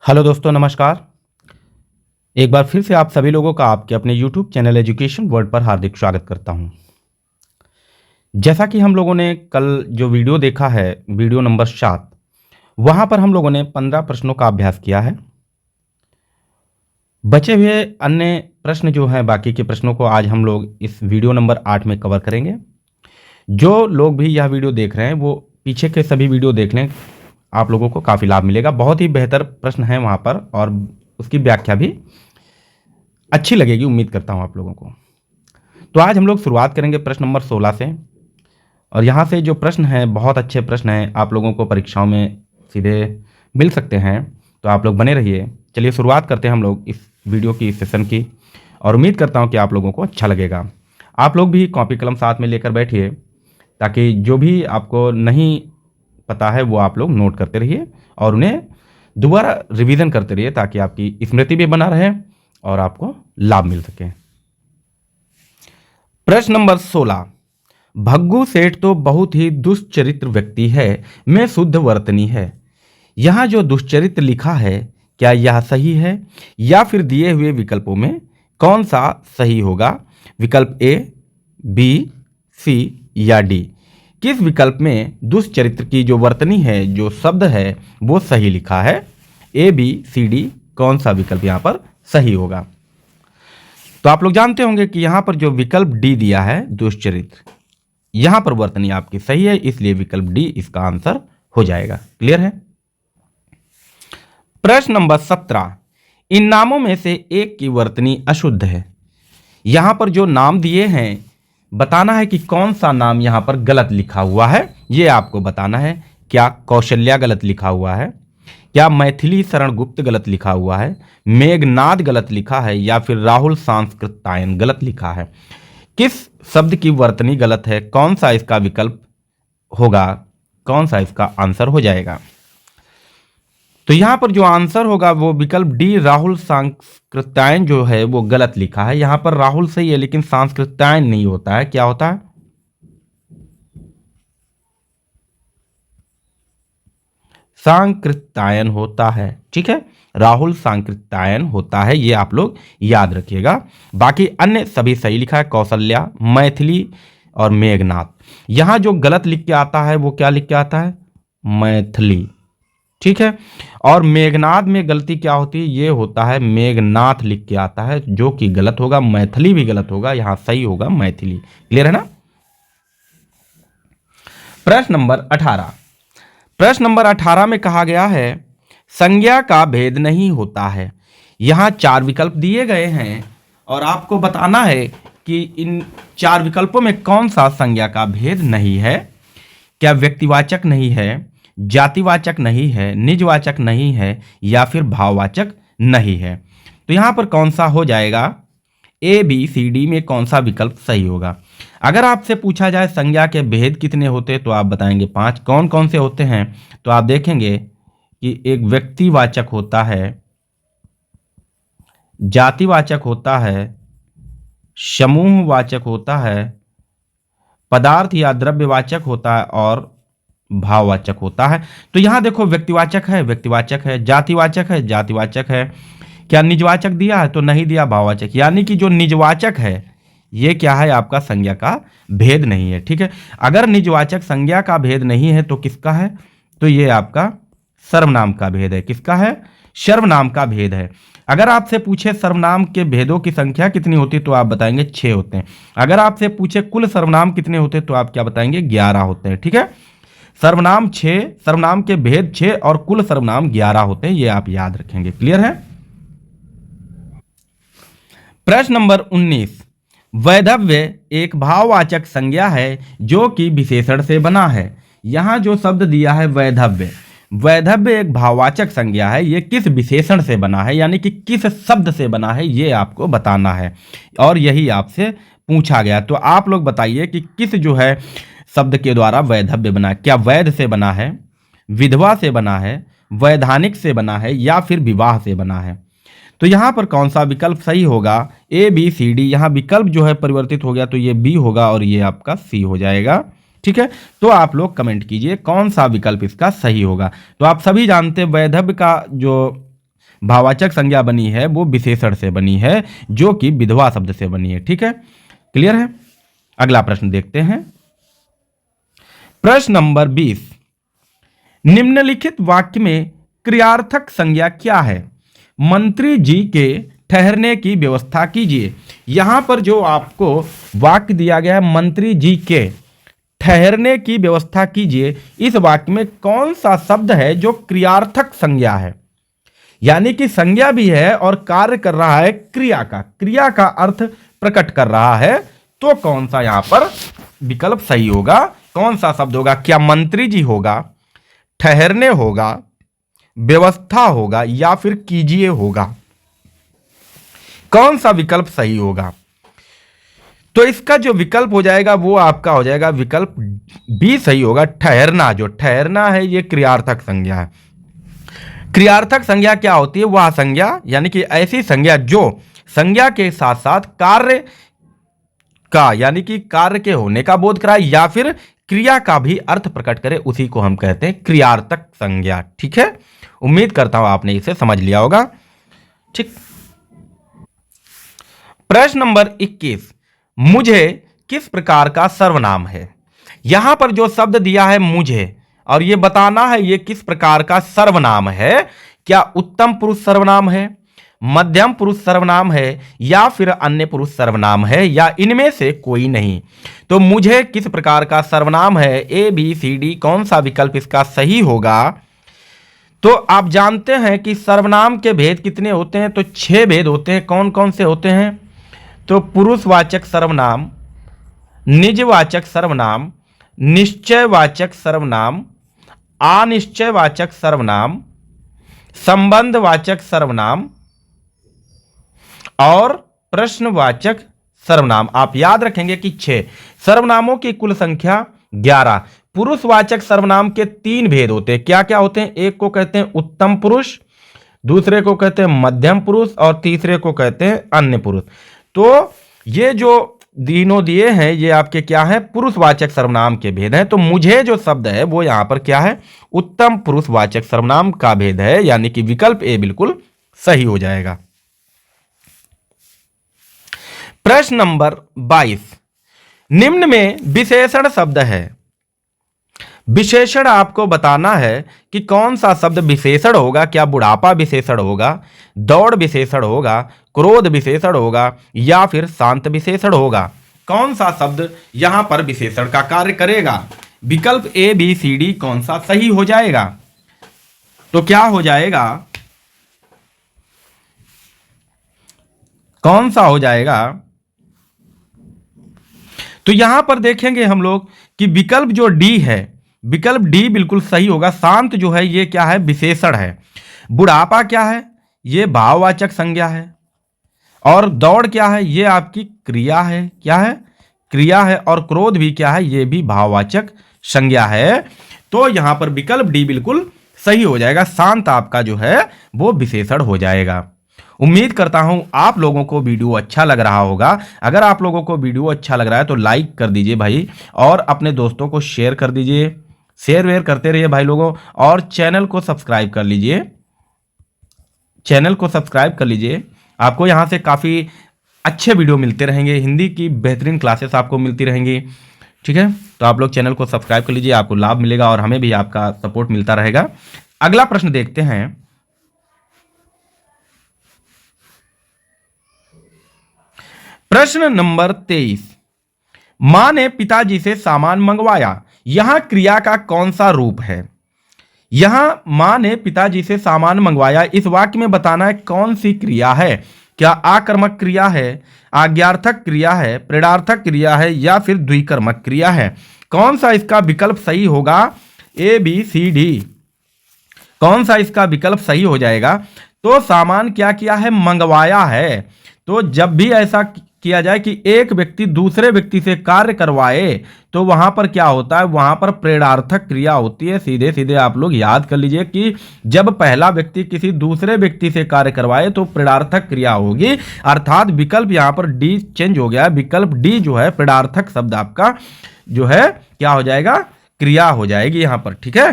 Hello दोस्तों, नमस्कार। एक बार फिर से आप सभी लोगों का आपके अपने यूट्यूब चैनल एजुकेशन वर्ल्ड पर हार्दिक स्वागत करता हूं। जैसा कि हम लोगों ने कल जो वीडियो देखा है, वीडियो नंबर 7, वहां पर हम लोगों ने 15 प्रश्नों का अभ्यास किया है। बचे हुए अन्य प्रश्न जो हैं, बाकी के प्रश्नों को आज हम लोग इस वीडियो नंबर 8 में कवर करेंगे। जो लोग भी यह वीडियो देख रहे हैं वो पीछे के सभी वीडियो देख लें, आप लोगों को काफ़ी लाभ मिलेगा। बहुत ही बेहतर प्रश्न है वहाँ पर और उसकी व्याख्या भी अच्छी लगेगी, उम्मीद करता हूँ आप लोगों को। तो आज हम लोग शुरुआत करेंगे प्रश्न नंबर 16 से। और यहाँ से जो प्रश्न हैं बहुत अच्छे प्रश्न हैं, आप लोगों को परीक्षाओं में सीधे मिल सकते हैं, तो आप लोग बने रहिए। चलिए शुरुआत करते हैं हम लोग इस वीडियो की, इस सेशन की, और उम्मीद करता हूँ कि आप लोगों को अच्छा लगेगा। आप लोग भी कॉपी कलम साथ में लेकर बैठिए, ताकि जो भी आपको नहीं पता है वो आप लोग नोट करते रहिए और उन्हें दोबारा रिवीजन करते रहिए, ताकि आपकी स्मृति भी बना रहे और आपको लाभ मिल सके। प्रश्न नंबर 16, भग्गू सेठ तो बहुत ही दुष्चरित्र व्यक्ति है, मैं शुद्ध वर्तनी है। यहाँ जो दुष्चरित्र लिखा है, क्या यह सही है, या फिर दिए हुए विकल्पों में कौन सा सही होगा? विकल्प ए, बी, सी या डी। किस विकल्प में दुष्चरित्र की जो वर्तनी है, जो शब्द है, वो सही लिखा है? ए, बी, सी, डी, कौन सा विकल्प यहाँ पर सही होगा? तो आप लोग जानते होंगे कि यहाँ पर जो विकल्प डी दिया है, दुष्चरित्र, यहाँ पर वर्तनी आपकी सही है, इसलिए विकल्प डी इसका आंसर हो जाएगा। क्लियर है? प्रश्न नंबर 17, इन नामों में से एक की वर्तनी अशुद्ध है। यहाँ पर जो नाम दिए हैं, बताना है कि कौन सा नाम यहाँ पर गलत लिखा हुआ है, ये आपको बताना है। क्या कौशल्या गलत लिखा हुआ है? क्या मैथिली शरण गुप्त गलत लिखा हुआ है? मेघनाद गलत लिखा है? या फिर राहुल सांस्कृतायन गलत लिखा है? किस शब्द की वर्तनी गलत है? कौन सा इसका विकल्प होगा? कौन सा इसका आंसर हो जाएगा? तो यहाँ पर जो आंसर होगा वो विकल्प डी, राहुल सांस्कृतायन जो है वो गलत लिखा है। यहाँ पर राहुल सही है, लेकिन सांस्कृतायन नहीं होता है। क्या होता है? सांकृत्यायन होता है। ठीक है, राहुल सांकृत्यायन होता है, ये आप लोग याद रखिएगा। बाकी अन्य सभी सही लिखा है, कौशल्या, मैथिली और मेघनाथ। यहां जो गलत लिख के आता है वो क्या लिख के आता है? मैथिली। ठीक है, और मेघनाथ में गलती क्या होती है? ये होता है मेघनाथ लिख के आता है, जो कि गलत होगा। मैथिली भी गलत होगा, यहां सही होगा मैथिली। क्लियर है ना? प्रश्न नंबर 18, प्रश्न नंबर 18 में कहा गया है, संज्ञा का भेद नहीं होता है। यहां 4 विकल्प दिए गए हैं और आपको बताना है कि इन 4 विकल्पों में कौन सा संज्ञा का भेद नहीं है। क्या व्यक्तिवाचक नहीं है, जातिवाचक नहीं है, निजवाचक नहीं है, या फिर भाववाचक नहीं है? तो यहां पर कौन सा हो जाएगा? ए, बी, सी, डी में कौन सा विकल्प सही होगा? अगर आपसे पूछा जाए संज्ञा के भेद कितने होते तो आप बताएंगे 5। कौन कौन से होते हैं? तो आप देखेंगे कि एक व्यक्तिवाचक होता है, जातिवाचक होता है, समूहवाचक होता है, पदार्थ या द्रव्यवाचक होता है और भाववाचक होता है। तो यहां देखो, व्यक्तिवाचक है, व्यक्तिवाचक है, जातिवाचक है, जातिवाचक है। क्या निजवाचक दिया है? तो नहीं दिया, भाववाचक। यानी कि जो निजवाचक है ये क्या है? आपका संज्ञा का भेद नहीं है। ठीक है, अगर निजवाचक संज्ञा का भेद नहीं है तो किसका है? तो ये आपका सर्वनाम का भेद है। किसका है? सर्वनाम का भेद है। अगर आपसे पूछे सर्वनाम के भेदों की संख्या कितनी होती तो आप बताएंगे 6 होते हैं। अगर आपसे पूछे कुल सर्वनाम कितने होते तो आप क्या बताएंगे? 11 होते हैं। ठीक है, सर्वनाम 6, सर्वनाम के भेद 6 और कुल सर्वनाम 11 होते हैं, ये आप याद रखेंगे। क्लियर है? प्रश्न नंबर 19, वैधव्य एक भाववाचक संज्ञा है जो कि विशेषण से बना है। यहां जो शब्द दिया है वैधव्य, वैधव्य एक भाववाचक संज्ञा है, ये किस विशेषण से बना है, यानी कि किस शब्द से बना है, ये आपको बताना है। और यही आपसे पूछा गया। तो आप लोग बताइए कि किस जो है शब्द के द्वारा वैधव्य बना है। क्या वैध से बना है, विधवा से बना है, वैधानिक से बना है, या फिर विवाह से बना है? तो यहाँ पर कौन सा विकल्प सही होगा? A, B, C, D. यहाँ विकल्प जो है परिवर्तित हो गया तो ये बी होगा और ये आपका सी हो जाएगा। ठीक है, तो आप लोग कमेंट कीजिए कौन सा विकल्प इसका सही होगा। तो आप सभी जानते हैं वैधव्य का जो भाववाचक संज्ञा बनी है वो विशेषण से बनी है, जो कि विधवा शब्द से बनी है। ठीक है, क्लियर है। अगला प्रश्न देखते हैं। प्रश्न नंबर 20, निम्नलिखित वाक्य में क्रियार्थक संज्ञा क्या है? मंत्री जी के ठहरने की व्यवस्था कीजिए। यहां पर जो आपको वाक्य दिया गया है, मंत्री जी के ठहरने की व्यवस्था कीजिए, इस वाक्य में कौन सा शब्द है जो क्रियार्थक संज्ञा है? यानी कि संज्ञा भी है और कार्य कर रहा है क्रिया का अर्थ प्रकट कर रहा है। तो कौन सा यहां पर विकल्प सही होगा? कौन सा शब्द होगा? क्या मंत्री जी होगा, ठहरने होगा, व्यवस्था होगा, या फिर कीजिए होगा? कौन सा विकल्प सही होगा? तो इसका जो विकल्प हो जाएगा वो आपका हो जाएगा विकल्प बी सही होगा, ठहरना। जो ठहरना है ये क्रियार्थक संज्ञा है। क्रियार्थक संज्ञा क्या होती है? वह संज्ञा यानी कि ऐसी संज्ञा जो संज्ञा के साथ साथ कार्य का यानी कि कार्य के होने का बोध कराए या फिर क्रिया का भी अर्थ प्रकट करे, उसी को हम कहते हैं क्रियार्थक संज्ञा। ठीक है, उम्मीद करता हूं आपने इसे समझ लिया होगा। ठीक, प्रश्न नंबर 21, मुझे किस प्रकार का सर्वनाम है? यहां पर जो शब्द दिया है मुझे, और यह बताना है यह किस प्रकार का सर्वनाम है। क्या उत्तम पुरुष सर्वनाम है, मध्यम पुरुष सर्वनाम है, या फिर अन्य पुरुष सर्वनाम है, या इनमें से कोई नहीं? तो मुझे किस प्रकार का सर्वनाम है, ए बी सी डी, कौन सा विकल्प इसका सही होगा? तो आप जानते हैं कि सर्वनाम के भेद कितने होते हैं? तो 6 भेद होते हैं। कौन कौन से होते हैं? तो पुरुषवाचक सर्वनाम, निजवाचक सर्वनाम, निश्चयवाचक सर्वनाम, अनिश्चयवाचक सर्वनाम, संबंधवाचक सर्वनाम और प्रश्नवाचक सर्वनाम। आप याद रखेंगे कि 6 सर्वनामों की कुल संख्या 11। पुरुषवाचक सर्वनाम के 3 भेद होते हैं। क्या क्या होते हैं? एक को कहते हैं उत्तम पुरुष, दूसरे को कहते हैं मध्यम पुरुष, और तीसरे को कहते हैं अन्य पुरुष। तो ये जो तीनों दिए हैं ये आपके क्या है? पुरुषवाचक सर्वनाम के भेद हैं। तो मुझे जो शब्द है वो यहां पर क्या है? उत्तम पुरुषवाचक सर्वनाम का भेद है, यानी कि विकल्प ए बिल्कुल सही हो जाएगा। प्रश्न नंबर 22, निम्न में विशेषण शब्द है। विशेषण आपको बताना है कि कौन सा शब्द विशेषण होगा। क्या बुढ़ापा विशेषण होगा, दौड़ विशेषण होगा, क्रोध विशेषण होगा, या फिर शांत विशेषण होगा? कौन सा शब्द यहां पर विशेषण का कार्य करेगा? विकल्प ए बी सी डी कौन सा सही हो जाएगा? तो क्या हो जाएगा? कौन सा हो जाएगा? तो यहां पर देखेंगे हम लोग कि विकल्प जो डी है, विकल्प डी बिल्कुल सही होगा। शांत जो है ये क्या है? विशेषण है। बुढ़ापा क्या है? ये भाववाचक संज्ञा है। और दौड़ क्या है? ये आपकी क्रिया है। क्या है? क्रिया है। और क्रोध भी क्या है? ये भी भाववाचक संज्ञा है। तो यहां पर विकल्प डी बिल्कुल सही हो जाएगा। शांत आपका जो है वो विशेषण हो जाएगा। उम्मीद करता हूं आप लोगों को वीडियो अच्छा लग रहा होगा। अगर आप लोगों को वीडियो अच्छा लग रहा है तो लाइक कर दीजिए भाई, और अपने दोस्तों को शेयर कर दीजिए। शेयर वेयर करते रहिए भाई लोगों, और चैनल को सब्सक्राइब कर लीजिए। चैनल को सब्सक्राइब कर लीजिए। आपको यहाँ से काफ़ी अच्छे वीडियो मिलते रहेंगे, हिंदी की बेहतरीन क्लासेस आपको मिलती रहेंगी। ठीक है, तो आप लोग चैनल को सब्सक्राइब कर लीजिए, आपको लाभ मिलेगा और हमें भी आपका सपोर्ट मिलता रहेगा। अगला प्रश्न देखते हैं। प्रश्न नंबर 23, मां ने पिताजी से सामान मंगवाया। यहां क्रिया का कौन सा रूप है? यहां मां ने पिताजी से सामान मंगवाया, इस वाक्य में बताना है कौन सी क्रिया है। क्या आकर्मक क्रिया है, आज्ञार्थक क्रिया है, प्रेरणार्थक क्रिया है, या फिर द्विकर्मक क्रिया है? कौन सा इसका विकल्प सही होगा? A B C D. कौन सा इसका विकल्प सही हो जाएगा? तो सामान क्या किया है? मंगवाया है। तो जब भी ऐसा किया जाए कि एक व्यक्ति दूसरे व्यक्ति से कार्य करवाए तो वहां पर क्या होता है? वहां पर प्रेरणार्थक क्रिया होती है। सीधे सीधे आप लोग याद कर लीजिए कि जब पहला व्यक्ति किसी दूसरे व्यक्ति से कार्य करवाए तो प्रेरणार्थक क्रिया होगी, अर्थात विकल्प यहां पर डी चेंज हो गया है। विकल्प डी जो है प्रेरणार्थक शब्द आपका जो है क्या हो जाएगा? क्रिया हो जाएगी यहां पर। ठीक है,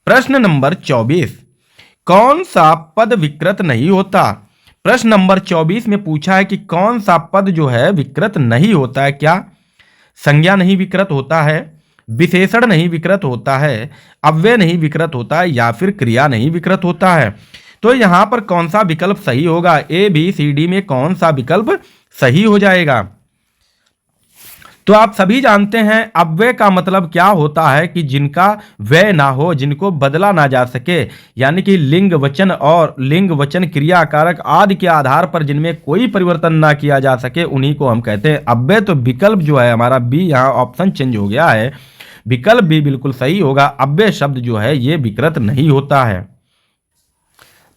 प्रश्न नंबर 24, कौन सा पद विकृत नहीं होता? प्रश्न नंबर 24 में पूछा है कि कौन सा पद जो है विकृत नहीं होता है। क्या संज्ञा नहीं विकृत होता है, विशेषण नहीं विकृत होता है, अव्यय नहीं विकृत होता है, या फिर क्रिया नहीं विकृत होता है? तो यहां पर कौन सा विकल्प सही होगा? ए बी सी डी में कौन सा विकल्प सही हो जाएगा? तो आप सभी जानते हैं अव्यय का मतलब क्या होता है कि जिनका व्यय ना हो, जिनको बदला ना जा सके, यानी कि लिंग वचन और लिंग वचन क्रिया कारक आदि के आधार पर जिनमें कोई परिवर्तन ना किया जा सके, उन्हीं को हम कहते हैं अव्यय। तो विकल्प जो है हमारा बी, यहाँ ऑप्शन चेंज हो गया है, विकल्प बी बिल्कुल सही होगा। अव्यय शब्द जो है ये विकृत नहीं होता है।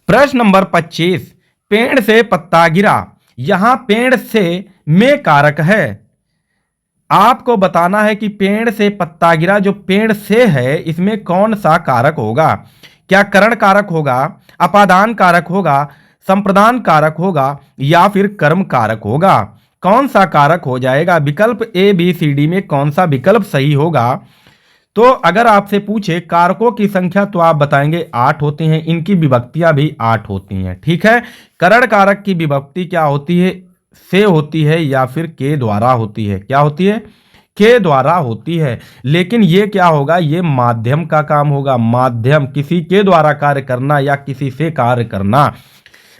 प्रश्न नंबर 25, पेड़ से पत्ता गिरा, यहां पेड़ से में कारक है। आपको बताना है कि पेड़ से पत्ता गिरा, जो पेड़ से है इसमें कौन सा कारक होगा? क्या करण कारक होगा, अपादान कारक होगा, संप्रदान कारक होगा, या फिर कर्म कारक होगा? कौन सा कारक हो जाएगा? विकल्प ए बी सी डी में कौन सा विकल्प सही होगा? तो अगर आपसे पूछे कारकों की संख्या तो आप बताएंगे 8 होते हैं, इनकी विभक्तियां भी 8 होती हैं। ठीक है, करण कारक की विभक्ति क्या होती है? से होती है या फिर के द्वारा होती है? क्या होती है? के द्वारा होती है। लेकिन ये क्या होगा? ये माध्यम का काम होगा। माध्यम, किसी के द्वारा कार्य करना या किसी से कार्य करना।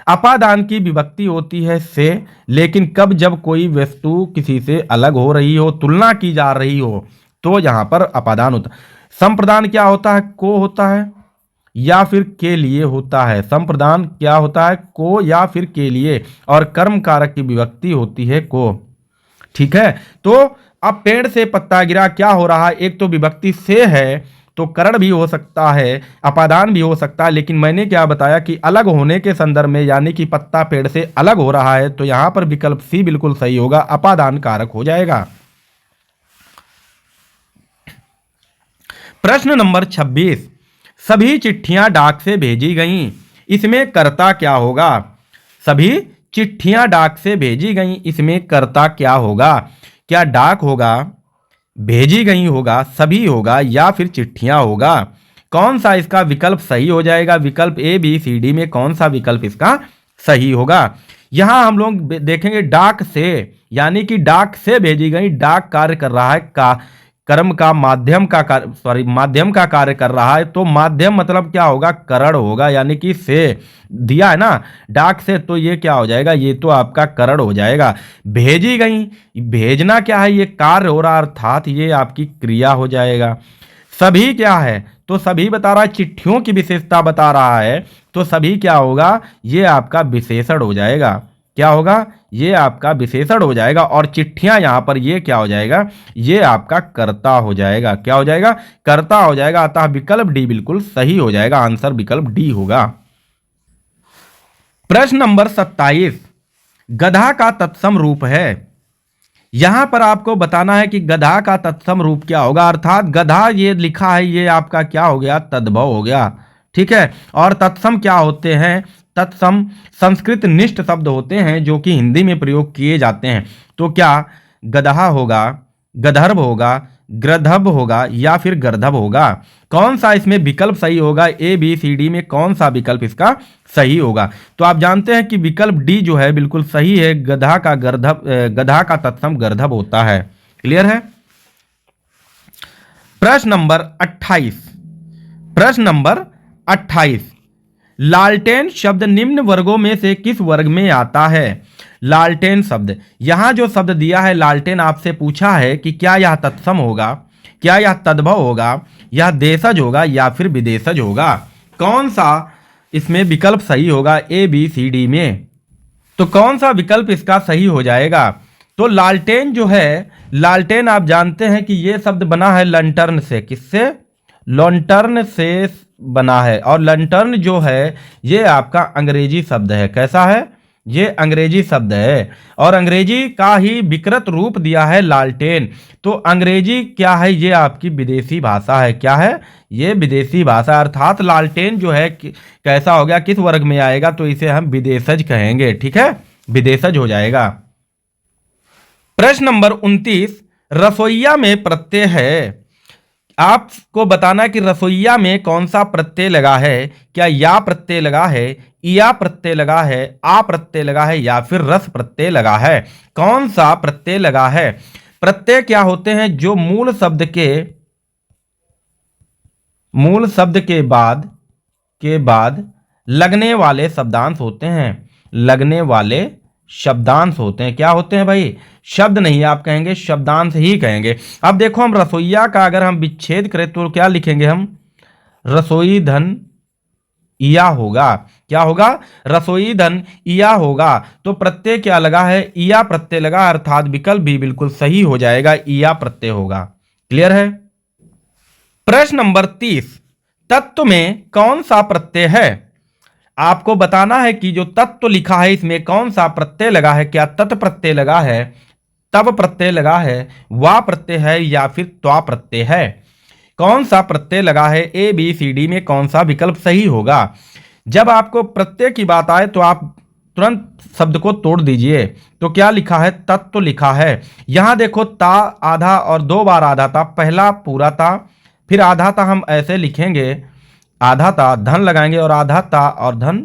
अपादान की विभक्ति होती है से, लेकिन कब? जब कोई वस्तु किसी से अलग हो रही हो, तुलना की जा रही हो, तो यहां पर अपादान होता है। संप्रदान क्या होता है? को होता है या फिर के लिए होता है। संप्रदान क्या होता है? को या फिर के लिए। और कर्म कारक की विभक्ति होती है को। ठीक है, तो अब पेड़ से पत्ता गिरा क्या हो रहा है? एक तो विभक्ति से है, तो करण भी हो सकता है, अपादान भी हो सकता है, लेकिन मैंने क्या बताया कि अलग होने के संदर्भ में, यानी कि पत्ता पेड़ से अलग हो रहा है, तो यहां पर विकल्प सी बिल्कुल सही होगा, अपादान कारक हो जाएगा। प्रश्न नंबर 26, सभी चिट्ठियां डाक से भेजी गईं, इसमें कर्ता क्या होगा? सभी चिट्ठियां डाक से भेजी गईं, इसमें कर्ता क्या होगा? क्या डाक होगा, भेजी गई होगा, सभी होगा, या फिर चिट्ठियां होगा? कौन सा इसका विकल्प सही हो जाएगा? विकल्प ए बी सी डी में कौन सा विकल्प इसका सही होगा? यहां हम लोग देखेंगे डाक से, यानी कि डाक से भेजी गई, डाक कार्य कर रहा है का कर्म का माध्यम का माध्यम का कार्य कर रहा है, तो माध्यम मतलब क्या होगा? करण होगा, यानी कि से दिया है ना डाक से, तो ये क्या हो जाएगा? ये तो आपका करण हो जाएगा। भेजी गई, भेजना क्या है? ये कार्य हो रहा, अर्थात ये आपकी क्रिया हो जाएगा। सभी क्या है? तो सभी बता रहा है, चिट्ठियों की विशेषता बता रहा है, तो सभी क्या होगा? ये आपका विशेषण हो जाएगा। क्या होगा? ये आपका विशेषण हो जाएगा। और चिट्ठियां यहां पर ये क्या हो जाएगा? ये आपका कर्ता हो जाएगा। क्या हो जाएगा? कर्ता हो जाएगा। अतः विकल्प डी बिल्कुल सही हो जाएगा। आंसर विकल्प डी होगा। प्रश्न नंबर 27, गधा का तत्सम रूप है, यहां पर आपको बताना है कि गधा का तत्सम रूप क्या होगा, अर्थात गधा ये लिखा है, ये आपका क्या हो गया? तद्भव हो गया। ठीक है, और तत्सम क्या होते हैं? तत्सम संस्कृत निष्ठ शब्द होते हैं जो कि हिंदी में प्रयोग किए जाते हैं। तो क्या गदहा होगा, गधर्भ होगा, ग्रधभ होगा, या फिर गर्धभ होगा? कौन सा इसमें विकल्प सही होगा? ए बी सी डी में कौन सा विकल्प इसका सही होगा? तो आप जानते हैं कि विकल्प डी जो है बिल्कुल सही है। गधा का गर्धभ, गधा का तत्सम गर्धभ होता है। क्लियर है? प्रश्न नंबर 28, प्रश्न नंबर 28, लालटेन शब्द निम्न वर्गों में से किस वर्ग में आता है? लालटेन शब्द, यहां जो शब्द दिया है लालटेन, आपसे पूछा है कि क्या यह तत्सम होगा, क्या यह तद्भव होगा, यह देशज होगा, या फिर विदेशज होगा? कौन सा इसमें विकल्प सही होगा? ए बी सी डी में। तो कौन सा विकल्प इसका सही हो जाएगा? तो लालटेन जो है, लालटेन आप जानते हैं कि यह शब्द बना है लंटर्न से। किससे? लॉन्टर्न से बना है। और लंटर्न जो है ये आपका अंग्रेजी शब्द है। कैसा है? ये अंग्रेजी शब्द है, और अंग्रेजी का ही विकृत रूप दिया है लालटेन। तो अंग्रेजी क्या है? ये आपकी विदेशी भाषा है। क्या है? ये विदेशी भाषा, अर्थात लालटेन जो है कैसा हो गया? किस वर्ग में आएगा? तो इसे हम विदेशज कहेंगे। ठीक है, विदेशज हो जाएगा। प्रश्न नंबर 29, रसोईया में प्रत्यय है, आपको बताना है कि रसोईया में कौन सा प्रत्यय लगा है। क्या या प्रत्यय लगा है, या प्रत्यय लगा है, आ प्रत्यय लगा है, या फिर रस प्रत्यय लगा है। कौन सा प्रत्यय लगा है। प्रत्यय क्या होते हैं, जो मूल शब्द के बाद लगने वाले शब्दांश होते हैं। लगने वाले शब्दांश होते हैं। क्या होते हैं भाई, शब्द नहीं आप कहेंगे, शब्दांश ही कहेंगे। अब देखो हम रसोईया का अगर हम विच्छेद करें तो क्या लिखेंगे हम, रसोई धन इया होगा। क्या होगा, रसोई धन इया होगा। तो प्रत्यय क्या लगा है, इया प्रत्यय लगा, अर्थात विकल्प भी बिल्कुल सही हो जाएगा, इया प्रत्यय होगा। क्लियर है। प्रश्न नंबर 30, तत्व में कौन सा प्रत्यय है। आपको बताना है कि जो तत्व लिखा है इसमें कौन सा प्रत्यय लगा है। क्या तत् प्रत्यय लगा है, तब प्रत्यय लगा है, वा प्रत्यय है, या फिर त्वा प्रत्यय है। कौन सा प्रत्यय लगा है, ए बी सी डी में कौन सा विकल्प सही होगा। जब आपको प्रत्यय की बात आए तो आप तुरंत शब्द को तोड़ दीजिए। तो क्या लिखा है, तत्व लिखा है। यहां देखो ता आधा और 2 बार आधा था, पहला पूरा था, फिर आधा था, हम ऐसे लिखेंगे आधा ता धन लगाएंगे और आधा ता और धन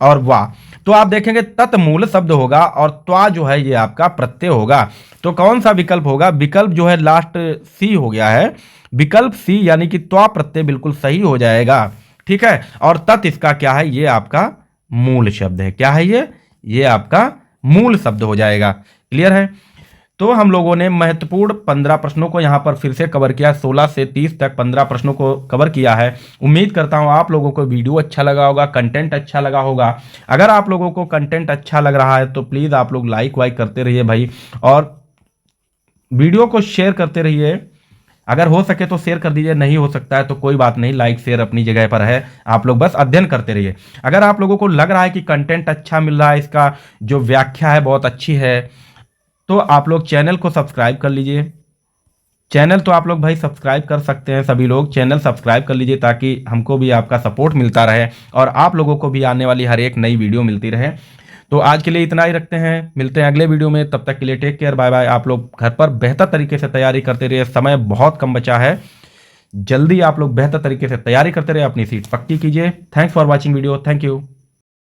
और वाह। तो आप देखेंगे तत् मूल शब्द होगा और त्वा जो है ये आपका प्रत्यय होगा। तो कौन सा विकल्प होगा, विकल्प जो है लास्ट सी हो गया है, विकल्प सी यानी कि त्वा प्रत्यय बिल्कुल सही हो जाएगा। ठीक है। और तत् इसका क्या है, ये आपका मूल शब्द है। क्या है ये आपका मूल शब्द हो जाएगा। क्लियर है। तो हम लोगों ने महत्वपूर्ण 15 प्रश्नों को यहाँ पर फिर से कवर किया। 16 से 30 तक 15 प्रश्नों को कवर किया है। उम्मीद करता हूँ आप लोगों को वीडियो अच्छा लगा होगा, कंटेंट अच्छा लगा होगा। अगर आप लोगों को कंटेंट अच्छा लग रहा है तो प्लीज़ आप लोग लाइक वाइक करते रहिए भाई, और वीडियो को शेयर करते रहिए। अगर हो सके तो शेयर कर दीजिए, नहीं हो सकता है तो कोई बात नहीं, लाइक शेयर अपनी जगह पर है, आप लोग बस अध्ययन करते रहिए। अगर आप लोगों को लग रहा है कि कंटेंट अच्छा मिल रहा है, इसका जो व्याख्या है बहुत अच्छी है, तो आप लोग चैनल को सब्सक्राइब कर लीजिए। चैनल तो आप लोग भाई सब्सक्राइब कर सकते हैं, सभी लोग चैनल सब्सक्राइब कर लीजिए ताकि हमको भी आपका सपोर्ट मिलता रहे और आप लोगों को भी आने वाली हर एक नई वीडियो मिलती रहे। तो आज के लिए इतना ही रखते हैं, मिलते हैं अगले वीडियो में। तब तक के लिए टेक केयर, बाय बाय। आप लोग घर पर बेहतर तरीके से तैयारी करते रहिए, समय बहुत कम बचा है, जल्दी आप लोग बेहतर तरीके से तैयारी करते रहिए, अपनी सीट पक्की कीजिए। Thanks for watching video, thank you.